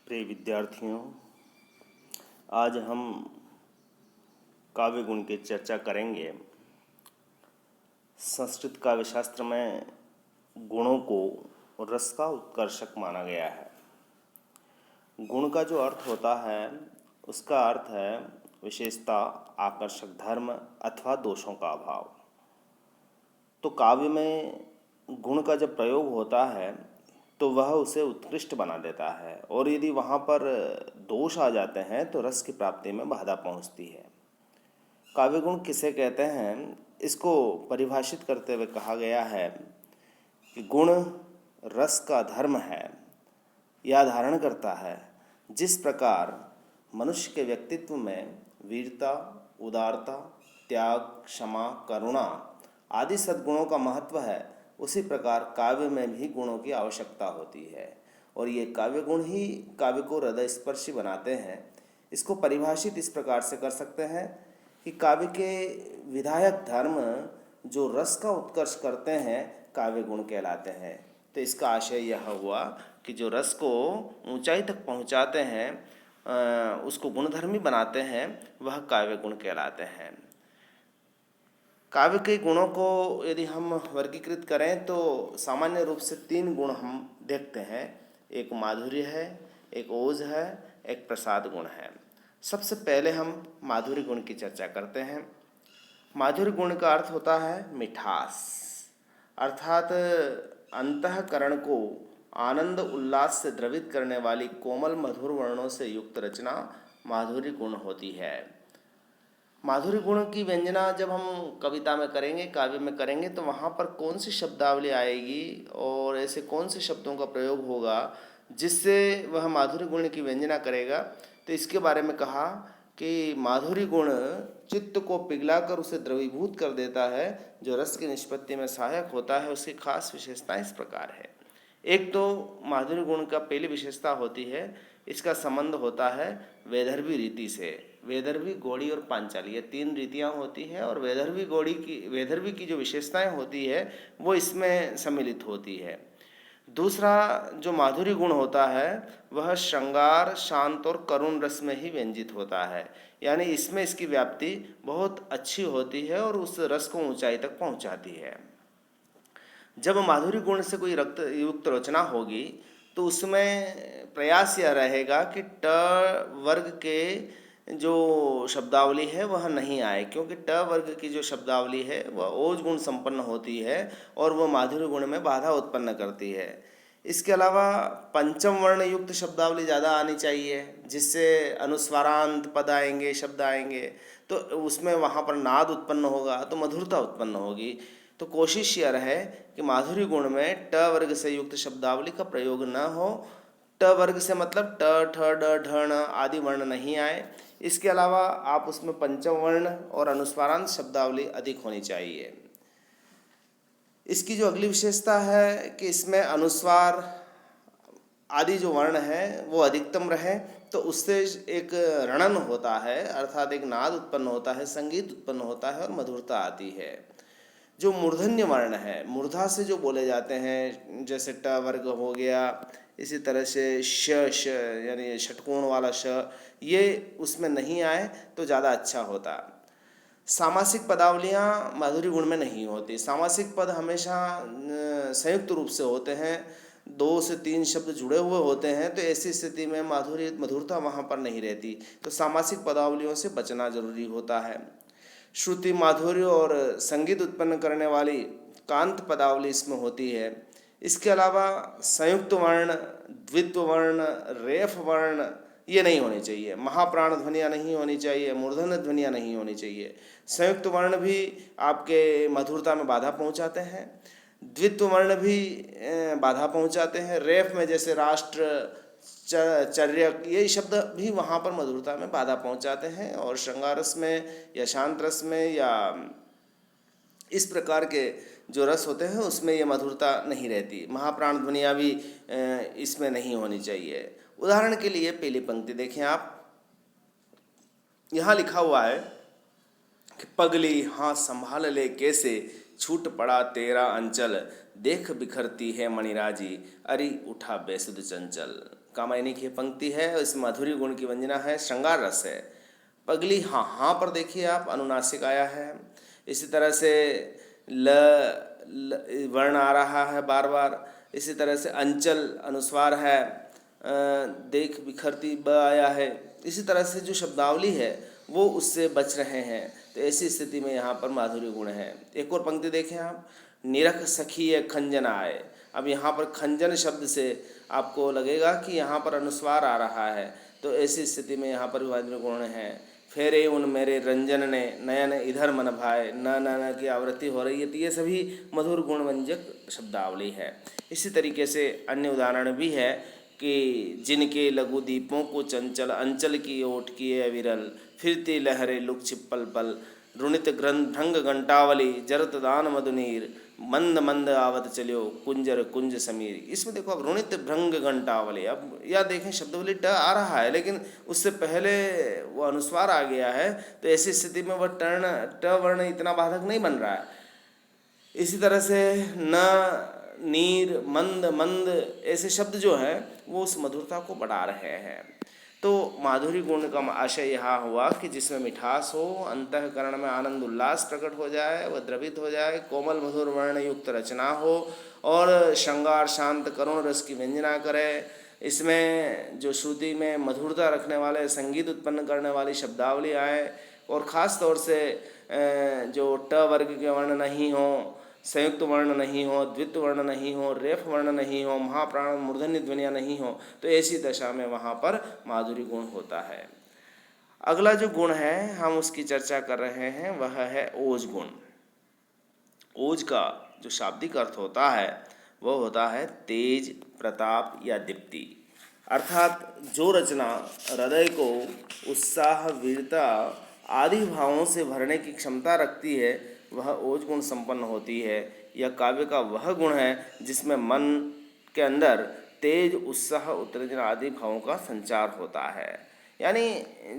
प्रिय विद्यार्थियों, आज हम काव्य गुण की चर्चा करेंगे। संस्कृत काव्य शास्त्र में गुणों को रस का उत्कर्षक माना गया है। गुण का जो अर्थ होता है उसका अर्थ है विशेषता, आकर्षक धर्म अथवा दोषों का अभाव। तो काव्य में गुण का जब प्रयोग होता है तो वह उसे उत्कृष्ट बना देता है, और यदि वहाँ पर दोष आ जाते हैं तो रस की प्राप्ति में बाधा पहुँचती है। काव्य गुण किसे कहते हैं, इसको परिभाषित करते हुए कहा गया है कि गुण रस का धर्म है या धारण करता है। जिस प्रकार मनुष्य के व्यक्तित्व में वीरता, उदारता, त्याग, क्षमा, करुणा आदि सद्गुणों का महत्व है, उसी प्रकार काव्य में भी गुणों की आवश्यकता होती है, और ये काव्य गुण ही काव्य को हृदय स्पर्शी बनाते हैं। इसको परिभाषित इस प्रकार से कर सकते हैं कि काव्य के विधायक धर्म जो रस का उत्कर्ष करते हैं काव्य गुण कहलाते हैं। तो इसका आशय यह हुआ कि जो रस को ऊंचाई तक पहुंचाते हैं, उसको गुणधर्मी बनाते हैं, वह काव्य गुण कहलाते हैं। काव्य के गुणों को यदि हम वर्गीकृत करें तो सामान्य रूप से 3 गुण हम देखते हैं। एक माधुर्य है, एक ओज है, एक प्रसाद गुण है। सबसे पहले हम माधुर्य गुण की चर्चा करते हैं। माधुर्य गुण का अर्थ होता है मिठास, अर्थात अंतःकरण को आनंद उल्लास से द्रवित करने वाली कोमल मधुर वर्णों से युक्त रचना माधुर्य गुण होती है। माधुर्य गुण की व्यंजना जब हम कविता में करेंगे, काव्य में करेंगे, तो वहाँ पर कौन सी शब्दावली आएगी और ऐसे कौन से शब्दों का प्रयोग होगा जिससे वह माधुर्य गुण की व्यंजना करेगा। तो इसके बारे में कहा कि माधुर्य गुण चित्त को पिघलाकर उसे द्रवीभूत कर देता है, जो रस की निष्पत्ति में सहायक होता है। उसकी खास विशेषताएं इस प्रकार है। एक तो माधुर्य गुण का पहली विशेषता होती है, इसका संबंध होता है वैदर्भी रीति से। वैदर्भी, गौड़ी और पांचाली, ये 3 रीतियाँ होती हैं, और वैदर्भी की जो विशेषताएं होती है वो इसमें सम्मिलित होती है। दूसरा जो माधुर्य गुण होता है वह श्रृंगार, शांत और करुण रस में ही व्यंजित होता है, यानी इसमें इसकी व्याप्ति बहुत अच्छी होती है और उस रस को ऊंचाई तक पहुंचाती है। जब माधुर्य गुण से कोई रक्त युक्त रचना होगी तो उसमें प्रयास यह रहेगा कि ट वर्ग के जो शब्दावली है वह नहीं आए, क्योंकि ट वर्ग की जो शब्दावली है वह ओज गुण संपन्न होती है और वह माधुर्य गुण में बाधा उत्पन्न करती है। इसके अलावा पंचम वर्ण युक्त शब्दावली ज़्यादा आनी चाहिए, जिससे अनुस्वारांत पद आएंगे, शब्द आएंगे, तो उसमें वहाँ पर नाद उत्पन्न होगा तो मधुरता उत्पन्न होगी। तो कोशिश यह रहे कि माधुर्य गुण में ट वर्ग से युक्त शब्दावली का प्रयोग न हो। ट वर्ग से मतलब ट, ठ, ड, ढ, ण आदि वर्ण नहीं आए। इसके अलावा आप उसमें पंचम वर्ण और अनुस्वारांत शब्दावली अधिक होनी चाहिए। इसकी जो अगली विशेषता है कि इसमें अनुस्वार आदि जो वर्ण है वो अधिकतम रहे, तो उससे एक रणन होता है, अर्थात एक नाद उत्पन्न होता है, संगीत उत्पन्न होता है और मधुरता आती है। जो मूर्धन्य वर्ण है, मूर्धा से जो बोले जाते हैं, जैसे ट वर्ग हो गया, इसी तरह से श यानी षटकोण वाला श, ये उसमें नहीं आए तो ज़्यादा अच्छा होता। सामासिक पदावलियाँ माधुर्य गुण में नहीं होती। सामासिक पद हमेशा संयुक्त रूप से होते हैं, 2 से 3 शब्द जुड़े हुए होते हैं, तो ऐसी स्थिति में मधुरता वहाँ पर नहीं रहती। तो सामासिक पदावलियों से बचना जरूरी होता है। श्रुति, माधुर्य और संगीत उत्पन्न करने वाली कांत पदावली इसमें होती है। इसके अलावा संयुक्त वर्ण, द्वित्व वर्ण, रेफ वर्ण ये नहीं होनी चाहिए। महाप्राण ध्वनियाँ नहीं होनी चाहिए, मूर्धन्य ध्वनियाँ नहीं होनी चाहिए। संयुक्त वर्ण भी आपके मधुरता में बाधा पहुंचाते हैं, द्वित्व वर्ण भी बाधा पहुंचाते हैं। रेफ में जैसे राष्ट्र, चर्यक, ये शब्द भी वहाँ पर मधुरता में बाधा पहुँचाते हैं, और श्रृंगार रस में या शांत रस में या इस प्रकार के जो रस होते हैं उसमें ये मधुरता नहीं रहती। महाप्राण ध्वनियाँ भी इसमें नहीं होनी चाहिए। उदाहरण के लिए पहली पंक्ति देखें आप, यहाँ लिखा हुआ है कि पगली हाँ संभाल ले कैसे, छूट पड़ा तेरा अंचल, देख बिखरती है मणिराजी, अरि उठा बेसुध चंचल। कामायनी की पंक्ति है, इसमें माधुर्य गुण की व्यंजना है, श्रृंगार रस है। पगली हाँ पर देखिए आप अनुनासिक आया है। इसी तरह से वर्ण आ रहा है बार बार। इसी तरह से अंचल अनुस्वार है, देख बिखरती ब आया है। इसी तरह से जो शब्दावली है वो उससे बच रहे हैं। तो ऐसी स्थिति में यहाँ पर माधुर्य गुण है। एक और पंक्ति देखें आप, निरख सखी खंजन आए। अब यहाँ पर खंजन शब्द से आपको लगेगा कि यहाँ पर अनुस्वार आ रहा है, तो ऐसी स्थिति में यहाँ पर माधुर्य गुण है। फेरे उन मेरे रंजन ने नयन इधर मन भाए, न की आवृत्ति हो रही है। तो ये सभी मधुर गुण व्यंजक शब्दावली है। इसी तरीके से अन्य उदाहरण भी है कि जिनके लघु दीपों को चंचल अंचल की ओट किए विरल, फिरती लहरे लुक छिप्पल पल, रुणित भृंग घंटावली जरत दान मधुनीर, मंद मंद आवत चलियो कुंजर कुंज समीर। इसमें देखो अब रुणित भृंग घंटावली, अब या देखें शब्दावली ट आ रहा है लेकिन उससे पहले वो अनुस्वार आ गया है, तो ऐसी स्थिति में वह ट वर्ण इतना बाधक नहीं बन रहा है। इसी तरह से न, नीर, मंद, मंद ऐसे शब्द जो हैं वो उस मधुरता को बढ़ा रहे हैं। तो माधुरी गुण का आशय यह हुआ कि जिसमें मिठास हो, अंतःकरण में आनंद उल्लास प्रकट हो जाए, वह द्रवित हो जाए, कोमल मधुर वर्ण युक्त रचना हो और श्रृंगार शांत करुण रस की व्यंजना करे। इसमें जो श्रुति में मधुरता रखने वाले, संगीत उत्पन्न करने वाली शब्दावली आए और ख़ास तौर से जो ट वर्ग के वर्ण नहीं हो, संयुक्त वर्ण नहीं हो, द्वित वर्ण नहीं हो, रेफ वर्ण नहीं हो, महाप्राण मूर्धन्य ध्वनियाँ नहीं हो, तो ऐसी दशा में वहाँ पर माधुरी गुण होता है। अगला जो गुण है हम उसकी चर्चा कर रहे हैं वह है ओज गुण। ओज का जो शाब्दिक अर्थ होता है वह होता है तेज, प्रताप या दीप्ति। अर्थात जो रचना हृदय को उत्साह, वीरता आदि भावों से भरने की क्षमता रखती है वह ओज गुण संपन्न होती है। यह काव्य का वह गुण है जिसमें मन के अंदर तेज, उत्साह, उत्तेजना आदि भावों का संचार होता है। यानी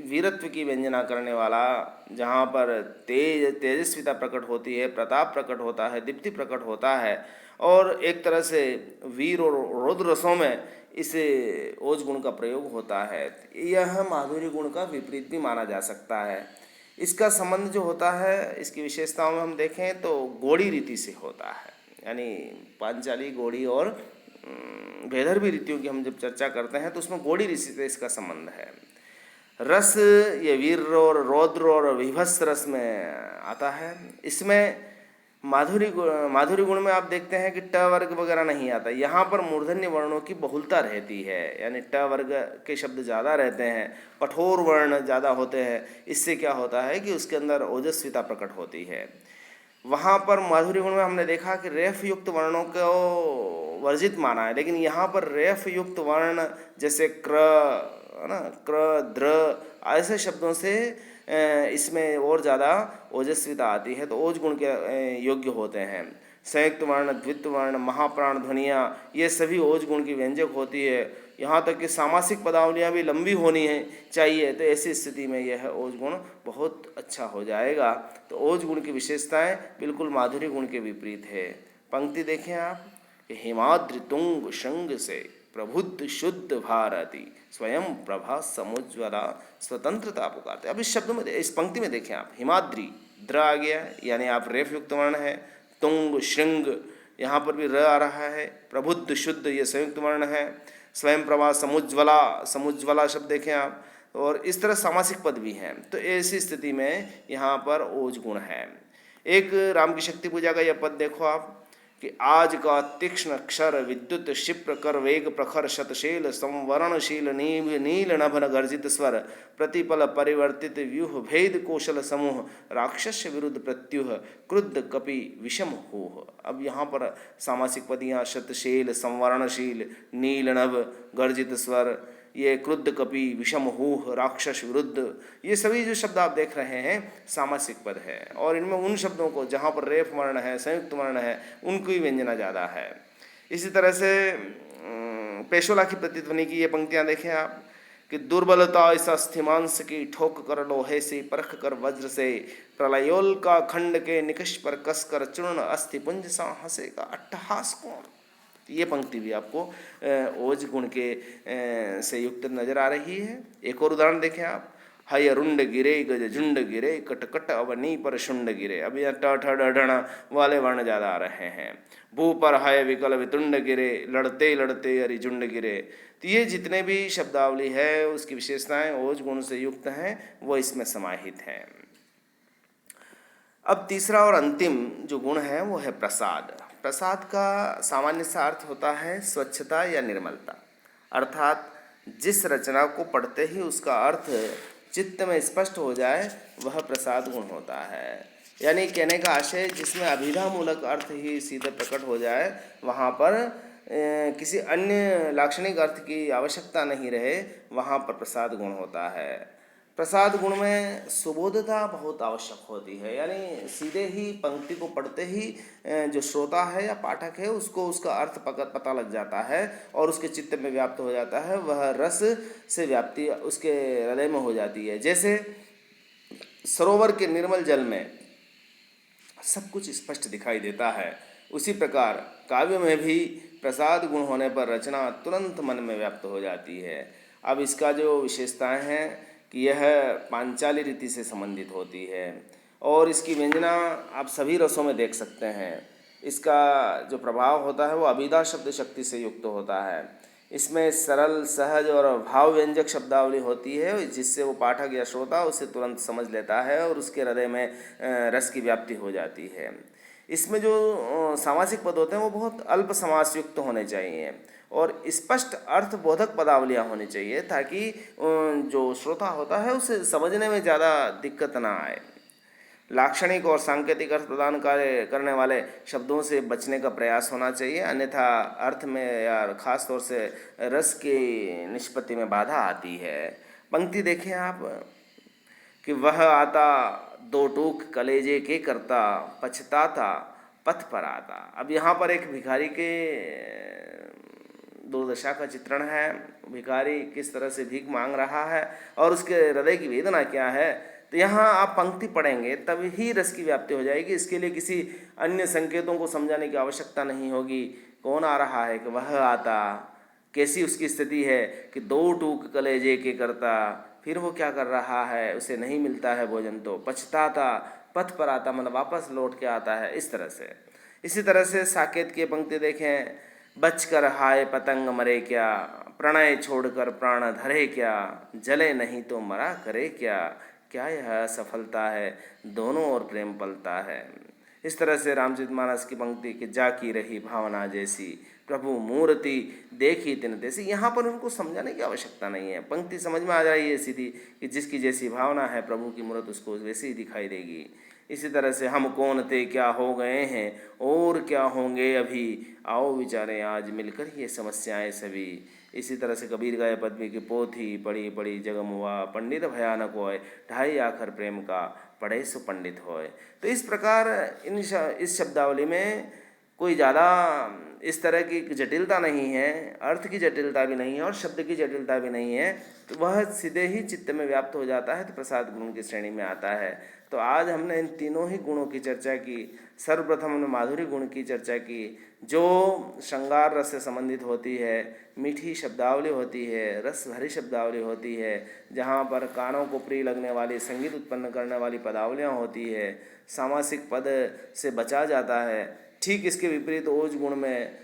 वीरत्व की व्यंजना करने वाला, जहाँ पर तेजस्विता प्रकट होती है, प्रताप प्रकट होता है, दीप्ति प्रकट होता है और एक तरह से वीर और रौद्र रसों में इस ओज गुण का प्रयोग होता है। यह माधुर्य गुण का विपरीत भी माना जा सकता है। इसका संबंध जो होता है, इसकी विशेषताओं में हम देखें तो गोड़ी रीति से होता है। यानी पांचाली, गोड़ी और भैदर्भी रीतियों की हम जब चर्चा करते हैं तो उसमें गोड़ी रीति से इसका संबंध है। रस ये वीर और रौद्र और विभत्स रस में आता है। इसमें माधुरी गुण में आप देखते हैं कि ट वर्ग वगैरह नहीं आता। यहाँ पर मूर्धन्य वर्णों की बहुलता रहती है, यानी ट वर्ग के शब्द ज़्यादा रहते हैं, कठोर वर्ण ज़्यादा होते हैं। इससे क्या होता है कि उसके अंदर ओजस्विता प्रकट होती है। वहाँ पर माधुरी गुण में हमने देखा कि रेफ युक्त वर्णों को वर्जित माना है, लेकिन यहाँ पर रेफ युक्त वर्ण जैसे क्र, है ना, क्र, द्र ऐसे शब्दों से इसमें और ज़्यादा ओजस्विता आती है, तो ओज गुण के योग्य होते हैं। संयुक्त वर्ण, द्वित वर्ण, महाप्राण ध्वनियाँ ये सभी ओज गुण की व्यंजक होती है। यहाँ तक कि सामासिक पदावलियाँ भी लंबी होनी है चाहिए, तो ऐसी स्थिति में यह ओज गुण बहुत अच्छा हो जाएगा। तो ओज गुण की विशेषताएं बिल्कुल माधुरी गुण के विपरीत है। पंक्ति देखें आप, हिमाद्रि तुंग श्रृंग से प्रबुद्ध शुद्ध भारती स्वयं प्रभा समुज्वला स्वतंत्रता पुकारते। अब इस शब्द में, इस पंक्ति में देखें आप, हिमाद्रि द्र आ गया है, यानी आप रेफ युक्त वर्ण है। तुंग, श्रृंग, यहाँ पर भी र आ रहा है। प्रबुद्ध शुद्ध ये संयुक्त वर्ण है। स्वयं प्रभा समुज्वला, समुज्वला शब्द देखें आप, और इस तरह सामासिक पद भी हैं। तो ऐसी स्थिति में यहाँ पर ओज गुण है। एक राम की शक्ति पूजा का यह पद देखो आप कि आज का तीक्ष्ण अक्षर विद्युत क्षिप्र कर वेग प्रखर शतशैल संवरणशील नील नभन गर्जित स्वर प्रतिपल परिवर्तित व्यूह भेद कौशल समूह राक्षस विरुद्ध प्रत्युह क्रुद्ध कपि विषम हो। अब यहाँ पर सामासिक पदियाँ शतशैल, संवरणशील, नील नभ, गर्जित स्वर, ये क्रुद्ध कपि, विषम हूह, राक्षस विरुद्ध, ये सभी जो शब्द आप देख रहे हैं सामासिक पद है। और इनमें उन शब्दों को जहाँ पर रेफ वर्ण है, संयुक्त वर्ण है, उनको ही व्यंजना ज़्यादा है। इसी तरह से पेशोला की प्रतिध्वनि की ये पंक्तियाँ देखें आप कि दुर्बलता इस अस्थिमांस की ठोक कर लोहे से परख कर वज्र से प्रलयोल का खंड के निकष पर कस कर चूर्ण अस्थिपुंज सा हंसेगा अट्टहास कौन। तो ये पंक्ति भी आपको ओज गुण के से युक्त नजर आ रही है। एक और उदाहरण देखें आप, हय रुंड गिरे गज झुंड गिरे कट कट अवनी पर शुंड गिरे। अब यहाँ ट ठ ड ढ वाले वर्ण ज़्यादा आ रहे हैं। भू पर हय विकल वितुंड गिरे लड़ते लड़ते अरिजुंड गिरे। तो ये जितने भी शब्दावली है उसकी विशेषताएं ओज गुण से युक्त हैं, वो इसमें समाहित हैं। अब तीसरा और अंतिम जो गुण है वो है प्रसाद। प्रसाद का सामान्य सा अर्थ होता है स्वच्छता या निर्मलता, अर्थात जिस रचना को पढ़ते ही उसका अर्थ चित्त में स्पष्ट हो जाए वह प्रसाद गुण होता है। यानी कहने का आशय जिसमें अभिधा मूलक अर्थ ही सीधे प्रकट हो जाए, वहाँ पर किसी अन्य लाक्षणिक अर्थ की आवश्यकता नहीं रहे, वहाँ पर प्रसाद गुण होता है। प्रसाद गुण में सुबोधता बहुत आवश्यक होती है, यानी सीधे ही पंक्ति को पढ़ते ही जो श्रोता है या पाठक है उसको उसका अर्थ पता लग जाता है और उसके चित्त में व्याप्त हो जाता है, वह रस से व्याप्ति उसके हृदय में हो जाती है। जैसे सरोवर के निर्मल जल में सब कुछ स्पष्ट दिखाई देता है, उसी प्रकार काव्य में भी प्रसाद गुण होने पर रचना तुरंत मन में व्याप्त हो जाती है। अब इसका जो विशेषताएं हैं कि यह पांचाली रीति से संबंधित होती है और इसकी व्यंजना आप सभी रसों में देख सकते हैं। इसका जो प्रभाव होता है वो अभिधा शब्द शक्ति से युक्त होता है। इसमें सरल सहज और भाव व्यंजक शब्दावली होती है जिससे वो पाठक या श्रोता उसे तुरंत समझ लेता है और उसके हृदय में रस की व्याप्ति हो जाती है। इसमें जो सामासिक पद होते हैं वो बहुत अल्प समास युक्त होने चाहिए और स्पष्ट अर्थ बोधक पदावलियाँ होनी चाहिए ताकि जो श्रोता होता है उसे समझने में ज़्यादा दिक्कत ना आए। लाक्षणिक और सांकेतिक अर्थ प्रदान करने वाले शब्दों से बचने का प्रयास होना चाहिए, अन्यथा अर्थ में या खास तौर से रस की निष्पत्ति में बाधा आती है। पंक्ति देखें आप कि वह आता दो टूक कलेजे के करता पछताता पथ पर आता। अब यहाँ पर एक भिखारी के दुर्दशा का चित्रण है। भिखारी किस तरह से भीख मांग रहा है और उसके हृदय की वेदना क्या है, तो यहाँ आप पंक्ति पढ़ेंगे तब ही रस की व्याप्ति हो जाएगी। इसके लिए किसी अन्य संकेतों को समझाने की आवश्यकता नहीं होगी। कौन आ रहा है कि वह आता, कैसी उसकी स्थिति है कि दो टूक कलेजे के करता, फिर वो क्या कर रहा है, उसे नहीं मिलता है भोजन तो पछताता पथ पर आता, मतलब वापस लौट के आता है। इस तरह से इसी तरह से साकेत की पंक्ति देखें, बचकर हाय पतंग मरे क्या, प्रणय छोड़कर प्राण धरे क्या, जले नहीं तो मरा करे क्या, क्या यह सफलता है दोनों ओर प्रेम पलता है। इस तरह से रामचरितमानस की पंक्ति कि जाकी रही भावना जैसी, प्रभु मूर्ति देखी तिन तैसी। यहाँ पर उनको समझाने की आवश्यकता नहीं है, पंक्ति समझ में आ जाइए सीधी कि जिसकी जैसी भावना है प्रभु की मूर्त उसको वैसी ही दिखाई देगी। इसी तरह से हम कौन थे क्या हो गए हैं और क्या होंगे अभी, आओ विचारें आज मिलकर ये समस्याएं सभी। इसी तरह से कबीर गाय पद्मी की पोथी पढ़ी पढ़ी जगम हुआ, पंडित भयानक होए, ढाई आखर प्रेम का पढ़े सो पंडित होए। तो इस प्रकार इस शब्दावली में कोई ज़्यादा इस तरह की जटिलता नहीं है, अर्थ की जटिलता भी नहीं है और शब्द की जटिलता भी नहीं है, तो वह सीधे ही चित्त में व्याप्त हो जाता है, तो प्रसाद गुण की श्रेणी में आता है। तो आज हमने इन तीनों ही गुणों की चर्चा की। सर्वप्रथम हमने माधुरी गुण की चर्चा की जो श्रृंगार रस से संबंधित होती है, मीठी शब्दावली होती है, रस भरी शब्दावली होती है, जहाँ पर कानों को प्रिय लगने वाली संगीत उत्पन्न करने वाली पदावलियाँ होती है, सामासिक पद से बचा जाता है। ठीक इसके विपरीत ओज गुण में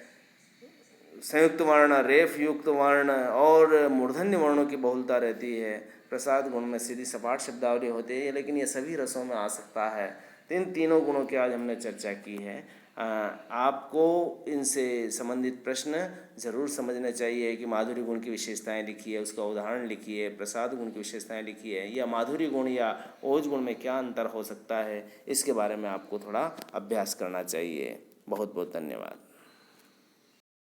संयुक्त वर्ण, रेफ युक्त वर्ण और मूर्धन्य वर्णों की बहुलता रहती है। प्रसाद गुण में सीधी सपाट शब्दावली होती है, लेकिन ये सभी रसों में आ सकता है। तो इन तीनों गुणों की आज हमने चर्चा की है। आपको इनसे संबंधित प्रश्न जरूर समझने चाहिए कि माधुरी गुण की विशेषताएं लिखिए, उसका उदाहरण लिखिए, प्रसाद गुण की विशेषताएं लिखिए, या माधुरी गुण या ओज गुण में क्या अंतर हो सकता है, इसके बारे में आपको थोड़ा अभ्यास करना चाहिए। बहुत बहुत धन्यवाद।